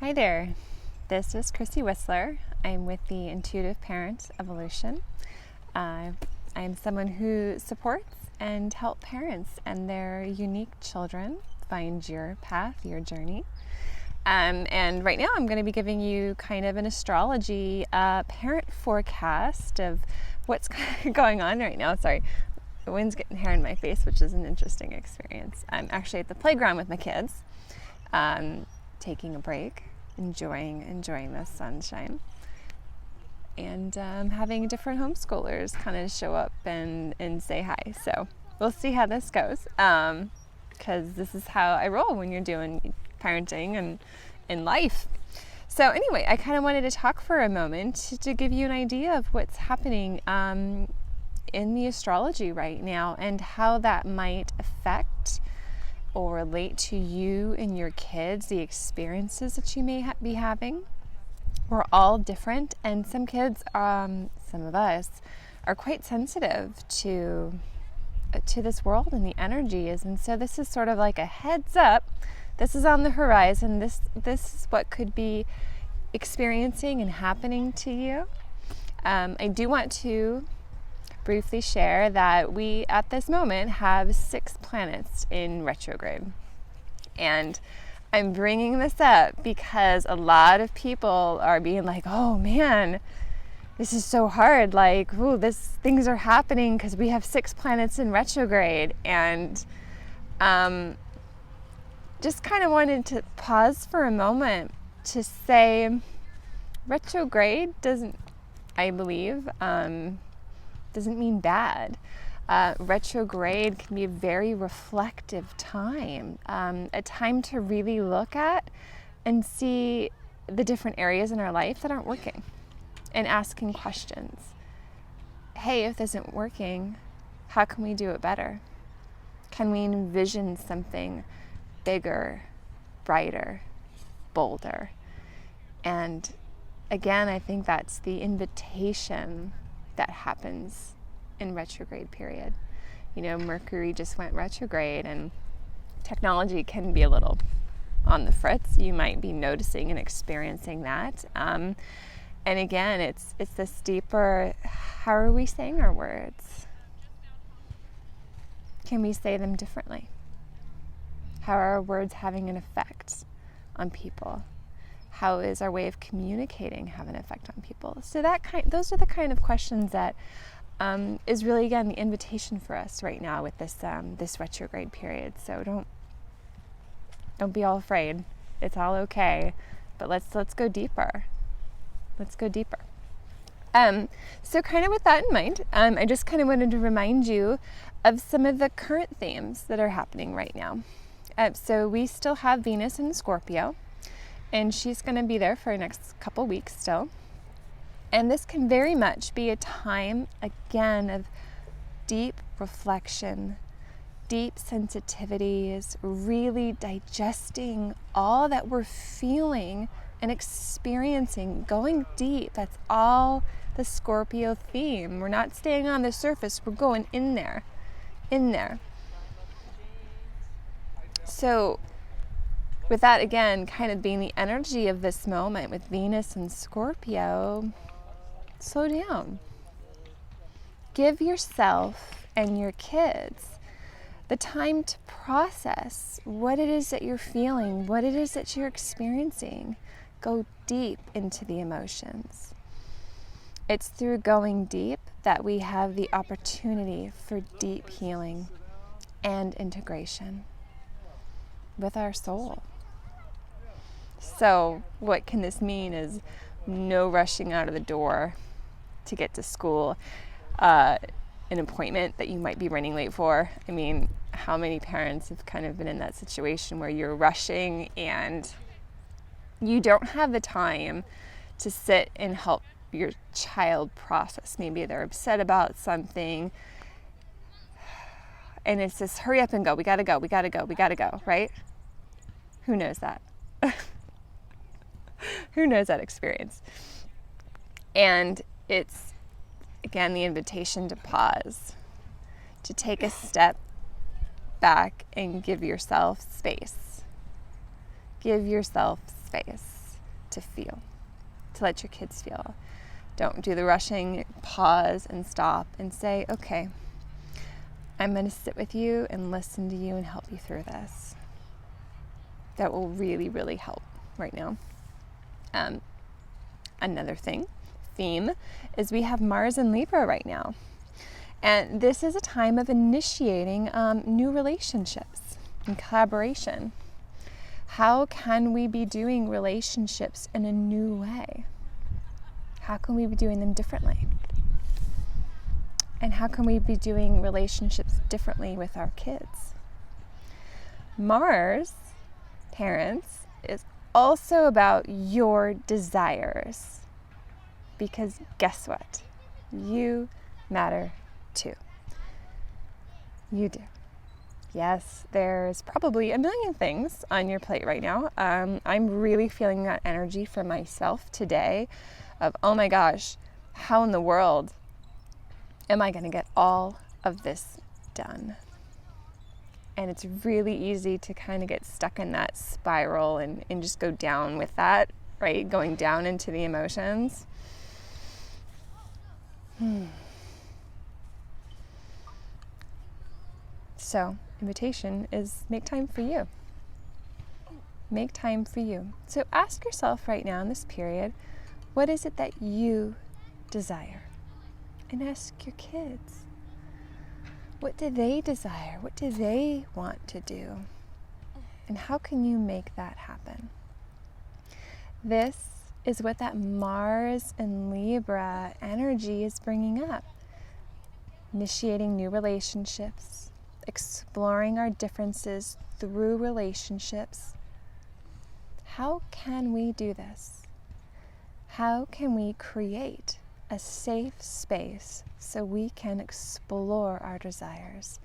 Hi there, this is Chrissy Whistler. I'm with the Intuitive Parent Evolution. I'm someone who supports and helps parents and their unique children find your path, your journey. And right now I'm going to be giving you kind of an astrology parent forecast of what's going on right now. Sorry, the wind's getting hair in my face, which is an interesting experience. I'm actually at the playground with my kids, taking a break, enjoying the sunshine, and having different homeschoolers kind of show up and say hi. So we'll see how this goes, because this is how I roll when you're doing parenting and in life. So anyway, I kind of wanted to talk for a moment to give you an idea of what's happening in the astrology right now and how that might affect or relate to you and your kids, the experiences that you may be having. We're all different, and some kids, some of us, are quite sensitive to this world and the energies, and so this is sort of like a heads up. This is on the horizon. This is what could be experiencing and happening to you. I do want to briefly share that we, at this moment, have 6 planets in retrograde. And I'm bringing this up because a lot of people are being like, oh man, this is so hard. Like, ooh, things are happening because we have 6 planets in retrograde. And just kind of wanted to pause for a moment to say retrograde doesn't, I believe, doesn't mean bad. Retrograde can be a very reflective time, a time to really look at and see the different areas in our life that aren't working and asking questions. Hey, if this isn't working, how can we do it better? Can we envision something bigger, brighter, bolder? And again, I think that's the invitation that happens in retrograde period. You know, Mercury just went retrograde, and technology can be a little on the fritz. You might be noticing and experiencing that. And again, it's this deeper, how are we saying our words? Can we say them differently? How are our words having an effect on people? How is our way of communicating have an effect on people? So those are the kind of questions that is really, again, the invitation for us right now with this retrograde period. So don't be all afraid. It's all okay. But let's go deeper. Let's go deeper. So kind of with that in mind, I just kind of wanted to remind you of some of the current themes that are happening right now. So we still have Venus in Scorpio, and she's going to be there for the next couple weeks still. And this can very much be a time, again, of deep reflection, deep sensitivities, really digesting all that we're feeling and experiencing, going deep. That's all the Scorpio theme. We're not staying on the surface, we're going in there. So with that, again, kind of being the energy of this moment with Venus and Scorpio, slow down. Give yourself and your kids the time to process what it is that you're feeling, what it is that you're experiencing. Go deep into the emotions. It's through going deep that we have the opportunity for deep healing and integration with our soul. So what can this mean is no rushing out of the door to get to school, an appointment that you might be running late for. I mean, how many parents have kind of been in that situation where you're rushing and you don't have the time to sit and help your child process. Maybe they're upset about something, and it's this hurry up and go, we gotta go, right? Who knows that? Who knows that experience? And it's, again, the invitation to pause, to take a step back and give yourself space. Give yourself space. to feel, to let your kids feel. Don't do the rushing. Pause and stop and say, okay, I'm going to sit with you and listen to you and help you through this. That will really, really help right now. Another theme is we have Mars in Libra right now. And this is a time of initiating new relationships and collaboration. How can we be doing relationships in a new way? How can we be doing them differently? And how can we be doing relationships differently with our kids? Mars, parents, is also about your desires. Because guess what? You matter too. You do. Yes, there's probably a million things on your plate right now. I'm really feeling that energy for myself today of, oh my gosh, how in the world am I going to get all of this done? And it's really easy to kind of get stuck in that spiral and just go down with that, right? Going down into the emotions. So, invitation is make time for you. Make time for you. So ask yourself right now in this period, what is it that you desire? And ask your kids, what do they desire? What do they want to do? And how can you make that happen? This is what that Mars and Libra energy is bringing up. Initiating new relationships, exploring our differences through relationships. How can we do this? How can we create a safe space so we can explore our desires,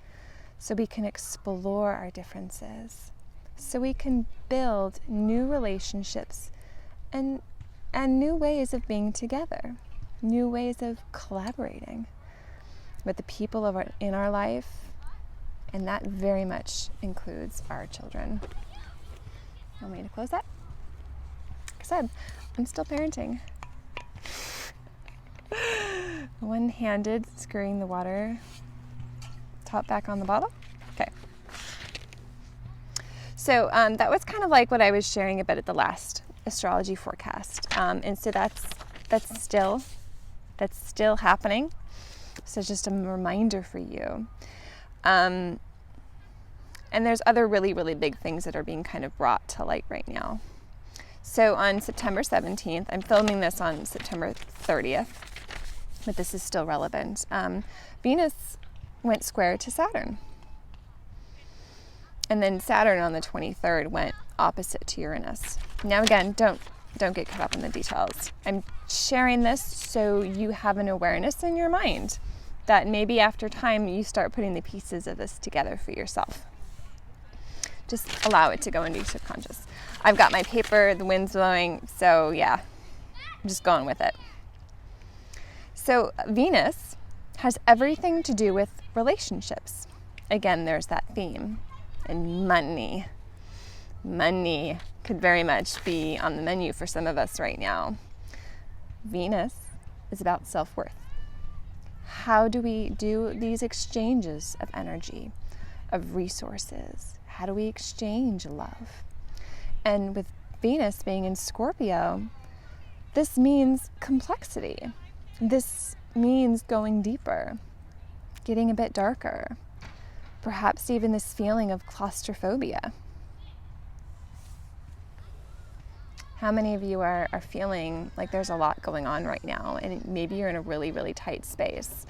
so we can explore our differences, so we can build new relationships and new ways of being together, new ways of collaborating with the people in our life, and that very much includes our children. Want me to close that? Like I said, I'm still parenting. One-handed, screwing the water top back on the bottle. Okay. So that was kind of like what I was sharing about at the last astrology forecast, and so that's still happening. So it's just a reminder for you. And there's other really, really big things that are being kind of brought to light right now. So on September 17th, I'm filming this on September 30th, but this is still relevant. Venus went square to Saturn. And then Saturn on the 23rd went opposite to Uranus. Now again, don't get caught up in the details. I'm sharing this so you have an awareness in your mind that maybe after time you start putting the pieces of this together for yourself. Just allow it to go into your subconscious. I've got my paper, the wind's blowing, so yeah, I'm just going with it. So Venus has everything to do with relationships. Again, there's that theme. And money. Money could very much be on the menu for some of us right now. Venus is about self-worth. How do we do these exchanges of energy, of resources? How do we exchange love? And with Venus being in Scorpio, this means complexity. This means going deeper, getting a bit darker. Perhaps even this feeling of claustrophobia. How many of you are feeling like there's a lot going on right now and maybe you're in a really, really tight space?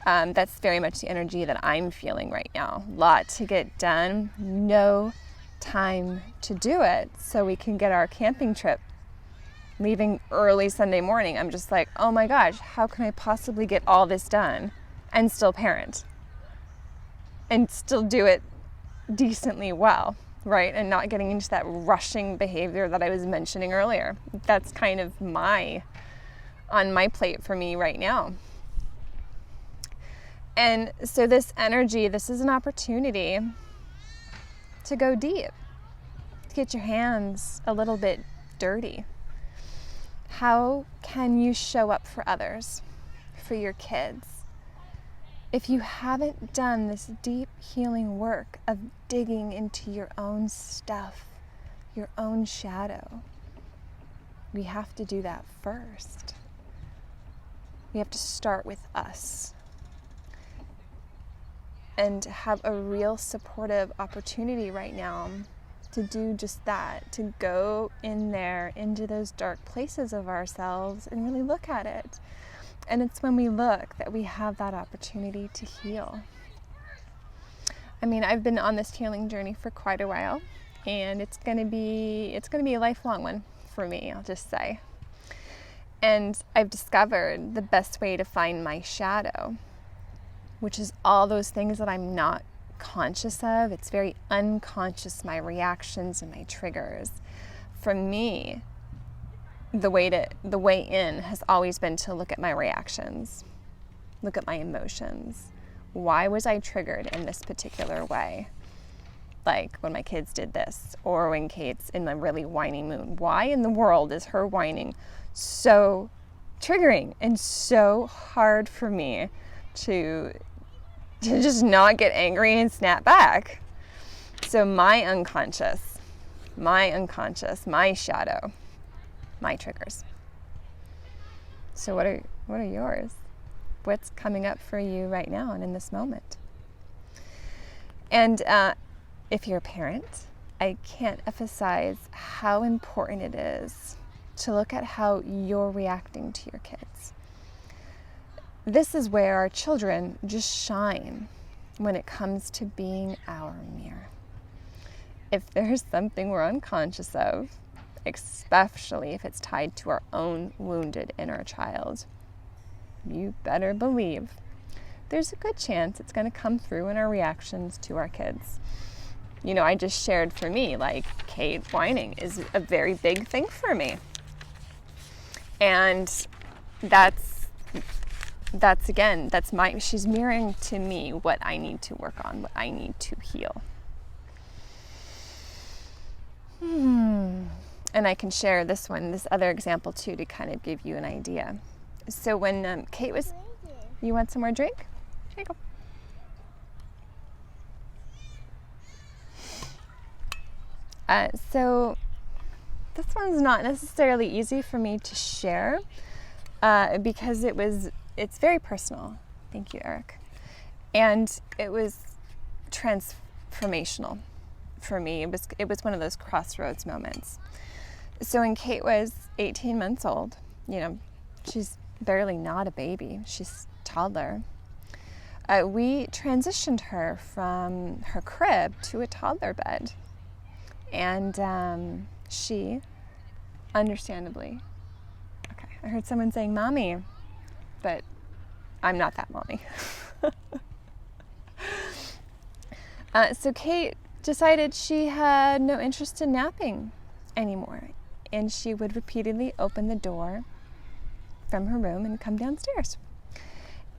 That's very much the energy that I'm feeling right now. A lot to get done, no time to do it, so we can get our camping trip leaving early Sunday morning. I'm just like, oh my gosh, how can I possibly get all this done and still parent? And still do it decently well, right? And not getting into that rushing behavior that I was mentioning earlier. That's kind of on my plate for me right now. And so this energy, this is an opportunity to go deep, to get your hands a little bit dirty, How can you show up for others, for your kids, if you haven't done this deep healing work of digging into your own stuff, your own shadow? We have to do that first. We have to start with us and have a real supportive opportunity right now to do just that, to go in there into those dark places of ourselves and really look at it. And it's when we look that we have that opportunity to heal. I mean, I've been on this healing journey for quite a while, and it's going to be a lifelong one for me, I'll just say. And I've discovered the best way to find my shadow, which is all those things that I'm not conscious of. It's very unconscious, my reactions and my triggers. For me, the way in has always been to look at my reactions, look at my emotions. Why was I triggered in this particular way? Like when my kids did this, or when Kate's in a really whiny mood. Why in the world is her whining so triggering and so hard for me to just not get angry and snap back? So my unconscious, my shadow, my triggers. So what are yours? What's coming up for you right now and in this moment? And if you're a parent, I can't emphasize how important it is to look at how you're reacting to your kids. This is where our children just shine when it comes to being our mirror. If there's something we're unconscious of, especially if it's tied to our own wounded inner child, you better believe there's a good chance it's going to come through in our reactions to our kids. You know, I just shared for me, like, Kate whining is a very big thing for me. And she's mirroring to me what I need to work on, what I need to heal. And I can share this other example too, to kind of give you an idea. So when Kate was, you want some more drink? Here you go. So this one's not necessarily easy for me to share because it's very personal. Thank you, Eric. And it was transformational for me. It was one of those crossroads moments. So when Kate was 18 months old, you know, she's barely not a baby, she's a toddler. We transitioned her from her crib to a toddler bed. And she, understandably, okay, I heard someone saying mommy, but I'm not that mommy. So Kate decided she had no interest in napping anymore, and she would repeatedly open the door from her room and come downstairs.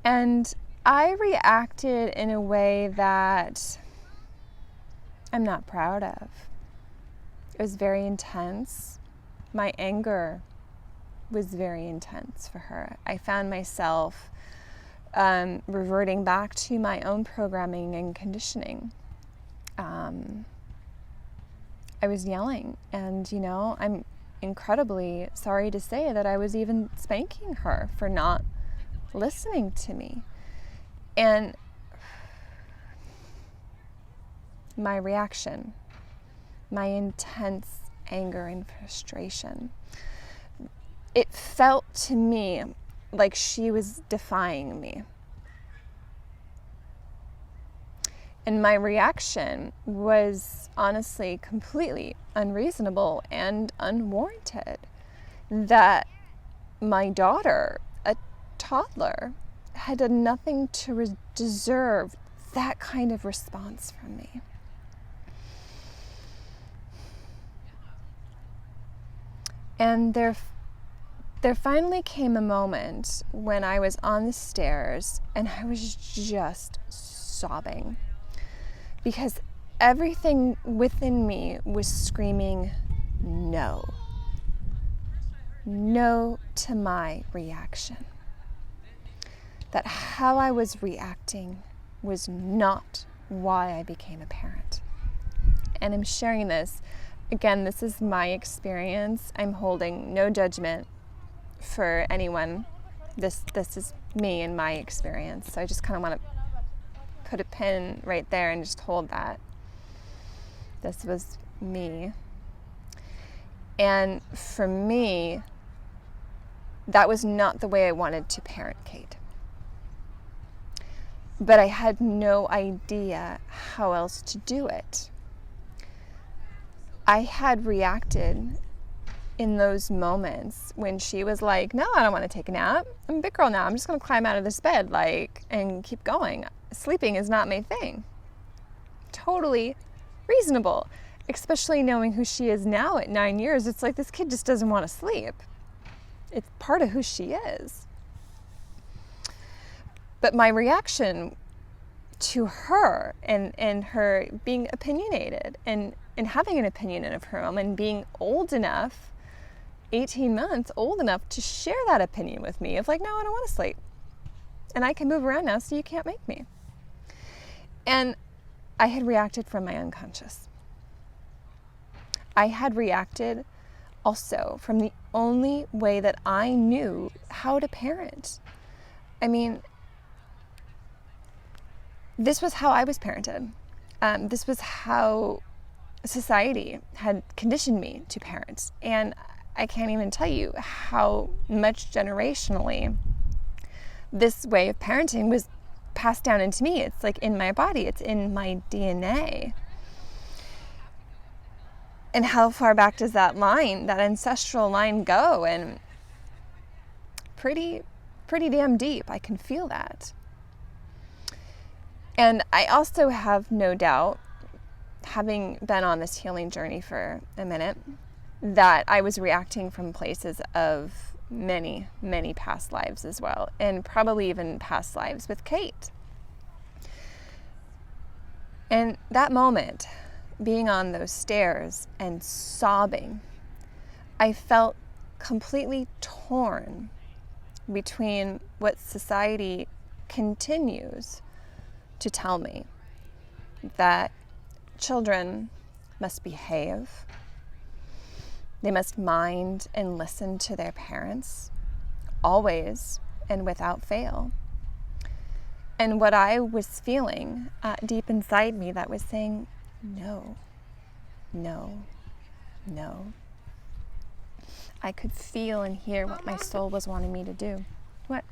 And I reacted in a way that I'm not proud of. It was very intense. My anger was very intense for her. I found myself reverting back to my own programming and conditioning. I was yelling, and you know, I'm incredibly sorry to say that I was even spanking her for not listening to me. And my reaction, my intense anger and frustration, it felt to me like she was defying me. And my reaction was honestly completely unreasonable and unwarranted. That my daughter, a toddler, had done nothing to deserve that kind of response from me. And there finally came a moment when I was on the stairs and I was just sobbing because everything within me was screaming, no. no to my reaction. That how I was reacting was not why I became a parent. And I'm sharing this. Again, this is my experience. I'm holding no judgment for anyone. This is me and my experience. So I just kind of want to put a pin right there and just hold that. This was me. And for me, that was not the way I wanted to parent Kate. But I had no idea how else to do it. I had reacted in those moments when she was like, no, I don't want to take a nap. I'm a big girl now. I'm just going to climb out of this bed and keep going. Sleeping is not my thing. Totally reasonable, especially knowing who she is now at 9 years. It's like this kid just doesn't want to sleep. It's part of who she is. But my reaction to her and her being opinionated and having an opinion of her own and being old enough, 18 months, old enough to share that opinion with me of like, no, I don't want to sleep. And I can move around now, so you can't make me. And I had reacted from my unconscious. I had reacted also from the only way that I knew how to parent. I mean, this was how I was parented. This was how society had conditioned me to parent. And I can't even tell you how much generationally this way of parenting was passed down into me. It's like in my body. It's in my DNA. And how far back does that ancestral line go? And pretty damn deep. I can feel that. And I also have no doubt, having been on this healing journey for a minute, that I was reacting from places of many, many past lives as well, and probably even past lives with Kate. And that moment, being on those stairs and sobbing, I felt completely torn between what society continues to tell me, that children must behave, they must mind and listen to their parents, always and without fail. And what I was feeling deep inside me that was saying, no, no, no. I could feel and hear what my soul was wanting me to do. What?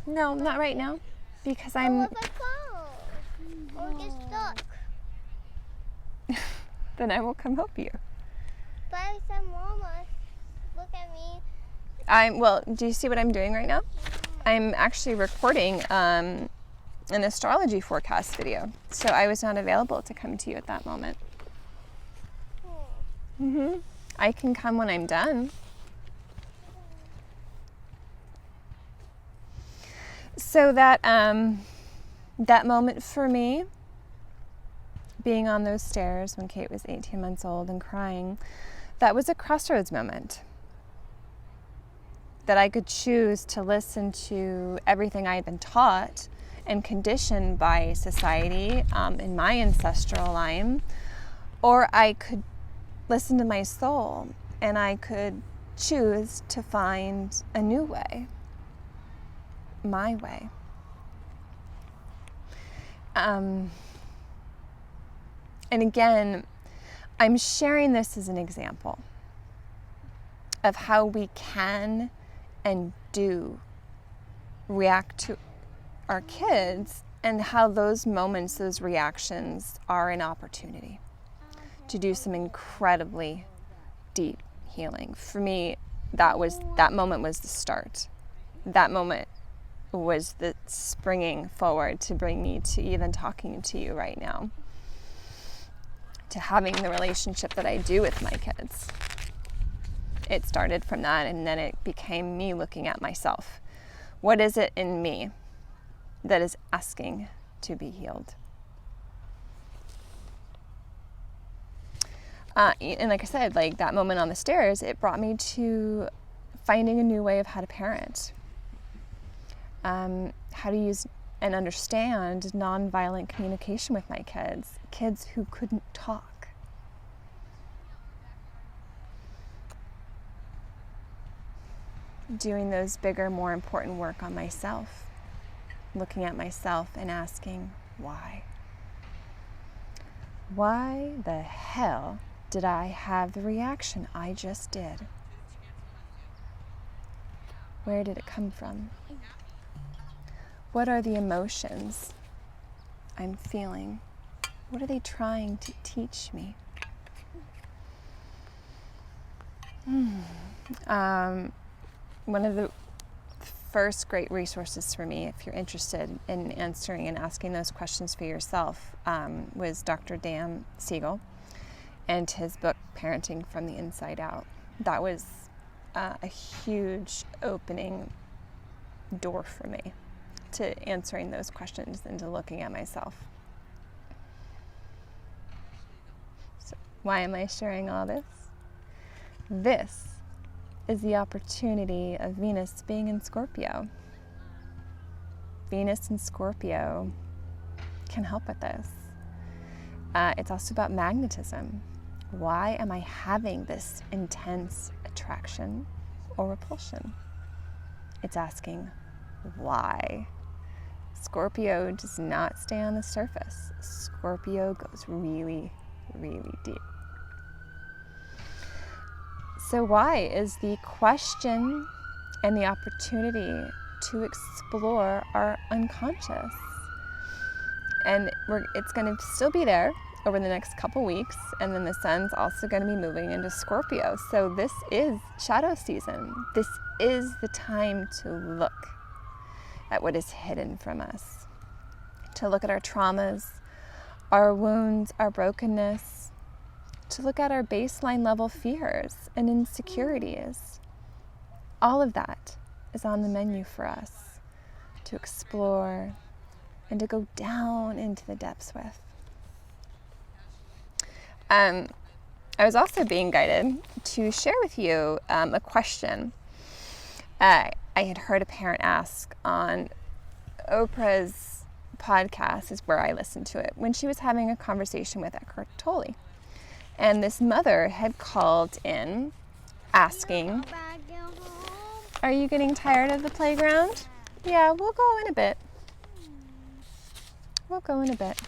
No, not right now, because I'm... What if I fall? Or get stuck? Then I will come help you. But I said, Mama, look at me. Well, do you see what I'm doing right now? I'm actually recording an astrology forecast video, so I was not available to come to you at that moment. I can come when I'm done. So that moment for me, being on those stairs when Kate was 18 months old and crying, that was a crossroads moment. That I could choose to listen to everything I had been taught and conditioned by society in my ancestral line, or I could listen to my soul and I could choose to find a new way. My way. And again, I'm sharing this as an example of how we can and do react to our kids, and how those moments, those reactions are an opportunity to do some incredibly deep healing. For me, that moment was the start. That moment was the springing forward to bring me to even talking to you right now, to having the relationship that I do with my kids. It started from that, and then it became me looking at myself. What is it in me that is asking to be healed? And like I said, like that moment on the stairs, it brought me to finding a new way of how to parent, how to use and understand nonviolent communication with my kids who couldn't talk. Doing those bigger, more important work on myself, looking at myself and asking, why? Why the hell did I have the reaction I just did? Where did it come from? What are the emotions I'm feeling? What are they trying to teach me? One of the first great resources for me, if you're interested in answering and asking those questions for yourself, was Dr. Dan Siegel and his book, Parenting from the Inside Out. That was a huge opening door for me to answering those questions and to looking at myself. So why am I sharing all this? This is the opportunity of Venus being in Scorpio. Venus in Scorpio can help with this. It's also about magnetism. Why am I having this intense attraction or repulsion? It's asking why. Scorpio does not stay on the surface. Scorpio goes really, really deep. So why is the question and the opportunity to explore our unconscious. And it's going to still be there over the next couple weeks, and then the sun's also going to be moving into Scorpio. So this is shadow season. This is the time to look at what is hidden from us, to look at our traumas, our wounds, our brokenness, to look at our baseline level fears and insecurities. All of that is on the menu for us to explore and to go down into the depths with. I was also being guided to share with you a question I had heard a parent ask on Oprah's podcast, is where I listened to it, when she was having a conversation with Eckhart Tolle. And this mother had called in asking, "Are you getting tired of the playground?" "Yeah, we'll go in a bit. We'll go in a bit."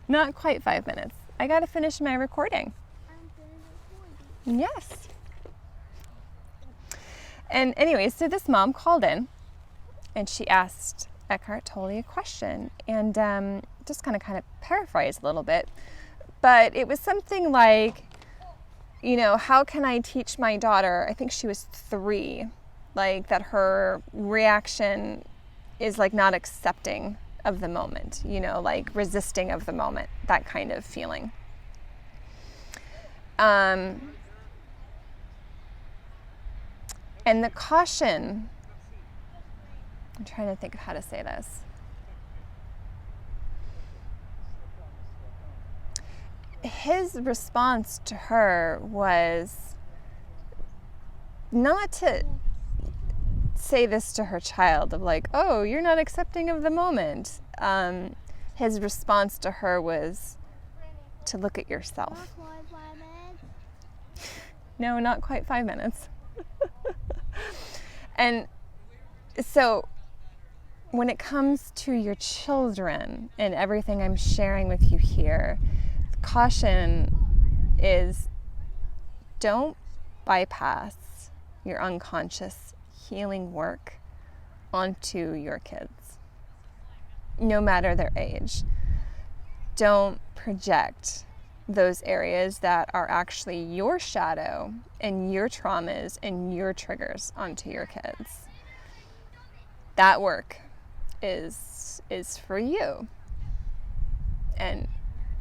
Not quite 5 minutes. I got to finish my recording. Yes. And anyway, so this mom called in and she asked Eckhart Tolle a question, and just kind of paraphrase a little bit. But it was something like, how can I teach my daughter, I think she was 3, like that her reaction is like not accepting of the moment, like resisting of the moment, that kind of feeling. And the caution, I'm trying to think of how to say this. His response to her was not to say this to her child of like, "Oh, you're not accepting of the moment." His response to her was to look at yourself. No, not quite 5 minutes. And so when it comes to your children and everything I'm sharing with you here, caution is don't bypass your unconscious healing work onto your kids, no matter their age. Don't project those areas that are actually your shadow and your traumas and your triggers onto your kids. That work is for you. And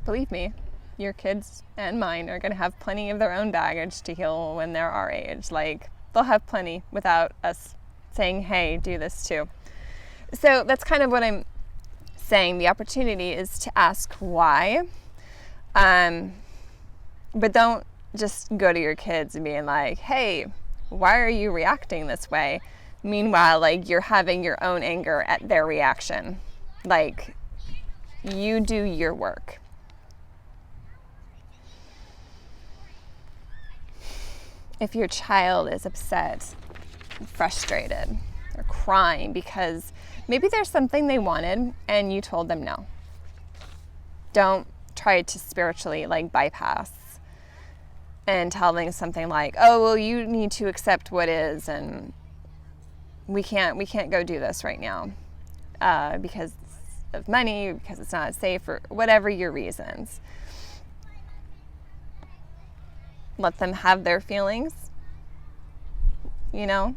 believe me, your kids and mine are going to have plenty of their own baggage to heal when they're our age. Like, they'll have plenty without us saying, "Hey, do this too." So that's kind of what I'm saying. The opportunity is to ask why. But don't just go to your kids and being like, hey, why are you reacting this way? Meanwhile, like, you're having your own anger at their reaction. Like, you do your work. If your child is upset, frustrated, or crying because maybe there's something they wanted and you told them no. Don't try to spiritually like bypass and tell them something like, oh, well, you need to accept what is, and we can't go do this right now because of money, because it's not safe, or whatever your reasons. Let them have their feelings, you know?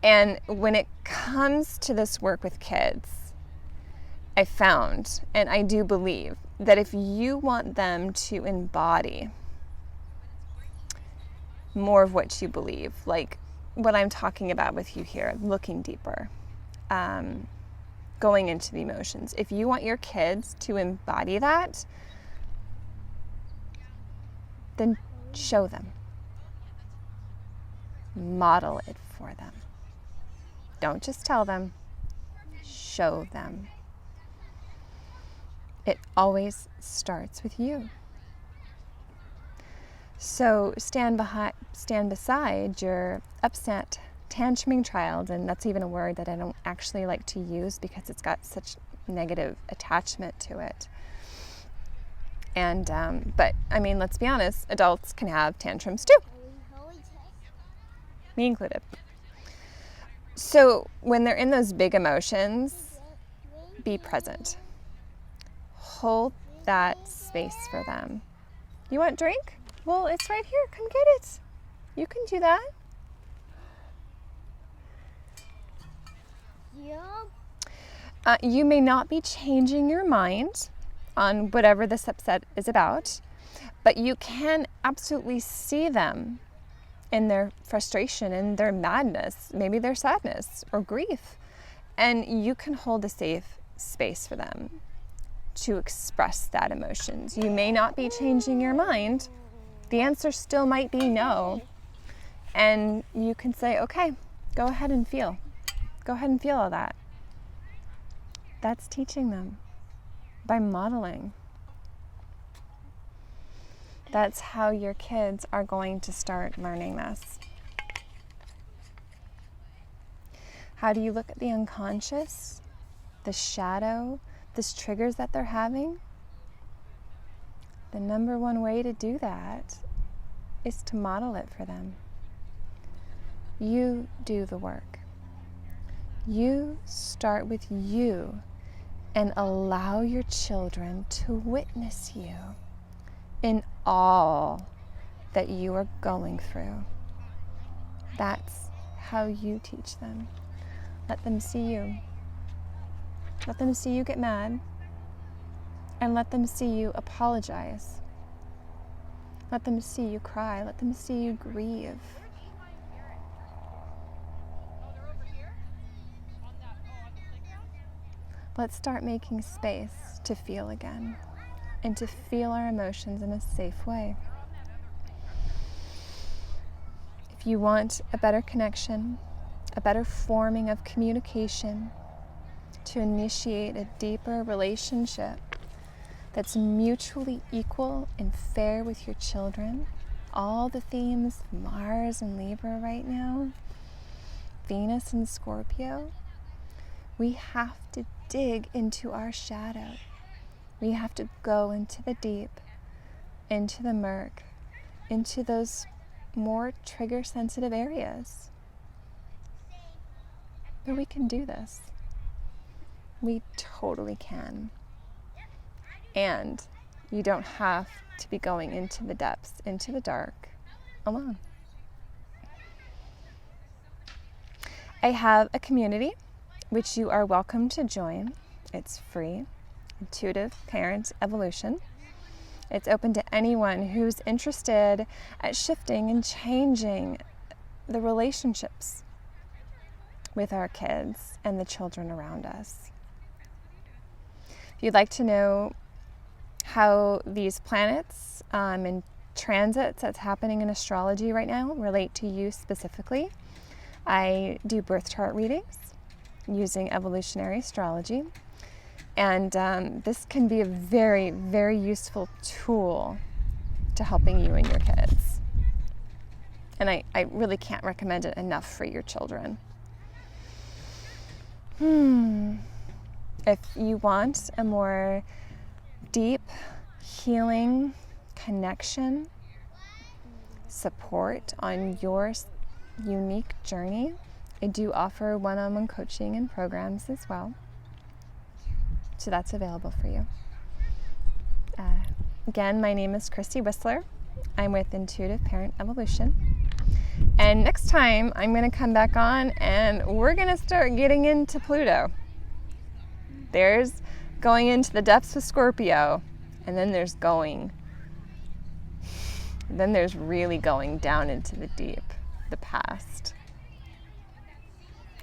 And when it comes to this work with kids, I found, and I do believe, that if you want them to embody more of what you believe, like what I'm talking about with you here, looking deeper, going into the emotions, if you want your kids to embody that, then show them. Model it for them. Don't just tell them, show them. It always starts with you. So stand beside your upset, tantruming child, and that's even a word that I don't actually like to use because it's got such negative attachment to it. And but I mean, let's be honest, adults can have tantrums too, me included. So when they're in those big emotions, be present. Hold that space for them. You want a drink? Well, it's right here. Come get it. You can do that. Yeah. You may not be changing your mind on whatever this upset is about, but you can absolutely see them in their frustration and their madness, maybe their sadness or grief. And you can hold a safe space for them to express that emotions. You may not be changing your mind. The answer still might be no. And you can say, okay, go ahead and feel. Go ahead and feel all that. That's teaching them by modeling. That's how your kids are going to start learning this. How do you look at the unconscious, the shadow, the triggers that they're having? The number one way to do that is to model it for them. You do the work. You start with you and allow your children to witness you in all that you are going through. That's how you teach them. Let them see you. Let them see you get mad, and let them see you apologize. Let them see you cry. Let them see you grieve. Let's start making space to feel again and to feel our emotions in a safe way. If you want a better connection, a better forming of communication, to initiate a deeper relationship that's mutually equal and fair with your children, all the themes, Mars and Libra right now, Venus and Scorpio, we have to dig into our shadow. We have to go into the deep, into the murk, into those more trigger sensitive areas. But we can do this. We totally can. And you don't have to be going into the depths, into the dark, alone. I have a community which you are welcome to join. It's free. Intuitive Parent Evolution. It's open to anyone who's interested at shifting and changing the relationships with our kids and the children around us. If you'd like to know how these planets and transits that's happening in astrology right now relate to you specifically. I do birth chart readings using evolutionary astrology, and this can be a very, very useful tool to helping you and your kids. And I really can't recommend it enough for your children. If you want a more deep healing connection, support on your unique journey, I do offer one-on-one coaching and programs as well. So that's available for you. Again, my name is Christy Whistler. I'm with Intuitive Parent Evolution. And next time I'm going to come back on and we're going to start getting into Pluto. There's going into the depths of Scorpio, and then there's really going down into the deep, the past.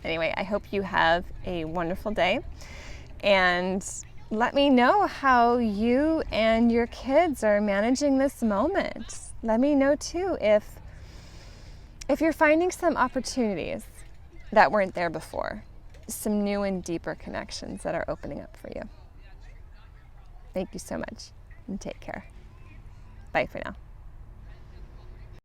Anyway, I hope you have a wonderful day, and let me know how you and your kids are managing this moment. Let me know too if you're finding some opportunities that weren't there before, some new and deeper connections that are opening up for you. Thank you so much, and take care. Bye for now.